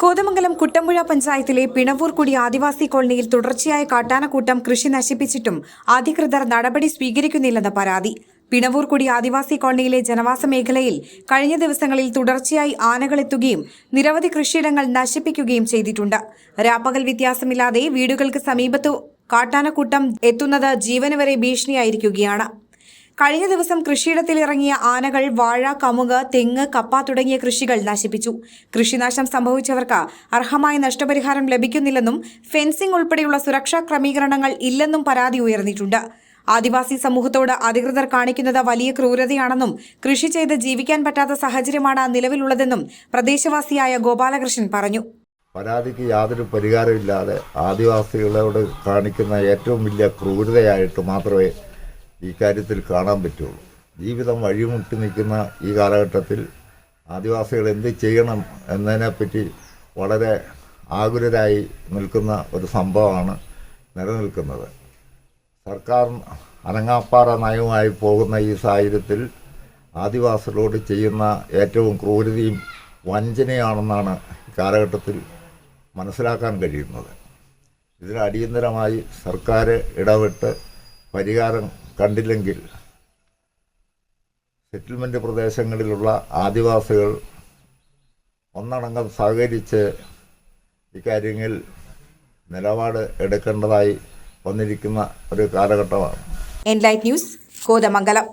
കോതമംഗലം കുട്ടമ്പുഴ പഞ്ചായത്തിലെ പിണവൂർക്കുടി ആദിവാസി കോളനിയിൽ തുടർച്ചയായ കാട്ടാനക്കൂട്ടം കൃഷി നശിപ്പിച്ചിട്ടും അധികൃതർ നടപടി സ്വീകരിക്കുന്നില്ലെന്ന് പരാതി. പിണവൂർക്കുടി ആദിവാസി കോളനിയിലെ ജനവാസ മേഖലയിൽ കഴിഞ്ഞ ദിവസങ്ങളിൽ തുടർച്ചയായി ആനകളെത്തുകയും നിരവധി കൃഷിയിടങ്ങൾ നശിപ്പിക്കുകയും ചെയ്തിട്ടുണ്ട്. രാപ്പകൽ വ്യത്യാസമില്ലാതെ വീടുകൾക്ക് സമീപത്തു കാട്ടാനക്കൂട്ടം എത്തുന്നത് ജീവന് വരെ ഭീഷണിയായിരിക്കുകയാണ്. കഴിഞ്ഞ ദിവസം കൃഷിയിടത്തിലിറങ്ങിയ ആനകൾ വാഴ, കമുക്, തെങ്ങ്, കപ്പ തുടങ്ങിയ കൃഷികൾ നശിപ്പിച്ചു. കൃഷിനാശം സംഭവിച്ചവർക്ക് അർഹമായ നഷ്ടപരിഹാരം ലഭിക്കുന്നില്ലെന്നും ഫെൻസിംഗ് ഉൾപ്പെടെയുള്ള സുരക്ഷാ ക്രമീകരണങ്ങൾ ഇല്ലെന്നും പരാതി ഉയർന്നിട്ടുണ്ട്. ആദിവാസി സമൂഹത്തോട് അധികൃതർ കാണിക്കുന്നത് വലിയ ക്രൂരതയാണെന്നും കൃഷി ചെയ്ത് ജീവിക്കാൻ പറ്റാത്ത സാഹചര്യമാണ് നിലവിലുള്ളതെന്നും പ്രദേശവാസിയായ ഗോപാലകൃഷ്ണൻ പറഞ്ഞു. പരാതിക്ക് യാതൊരു പരിഹാരമില്ലാതെ ആദിവാസികളോട് കാണിക്കുന്ന ഏറ്റവും വലിയ ക്രൂരതയായിട്ട് മാത്രമേ ഈ കാര്യത്തിൽ കാണാൻ പറ്റുള്ളൂ. ജീവിതം വഴിമുട്ടി നിൽക്കുന്ന ഈ കാലഘട്ടത്തിൽ ആദിവാസികൾ എന്ത് ചെയ്യണം എന്നതിനെപ്പറ്റി വളരെ ആകുലരായി നിൽക്കുന്ന ഒരു സംഭവമാണ് നിലനിൽക്കുന്നത്. സർക്കാർ അനങ്ങാപ്പാറ നയവുമായി പോകുന്ന ഈ സാഹചര്യത്തിൽ ആദിവാസികളോട് ചെയ്യുന്ന ഏറ്റവും ക്രൂരതയും വഞ്ചനയാണെന്നാണ് കാലഘട്ടത്തിൽ മനസ്സിലാക്കാൻ കഴിയുന്നത്. ഇതിൽ അടിയന്തരമായി സർക്കാർ ഇടപെട്ട് പരിഹാരം കണ്ടില്ലെങ്കിൽ സെറ്റിൽമെൻറ്റ് പ്രദേശങ്ങളിലുള്ള ആദിവാസികൾ ഒന്നടങ്കം സഹകരിച്ച് ഇക്കാര്യങ്ങളിൽ നിലപാട് എടുക്കേണ്ടതായി വന്നിരിക്കുന്ന ഒരു കാലഘട്ടമാണ്. Enlight news, Kothamangalam.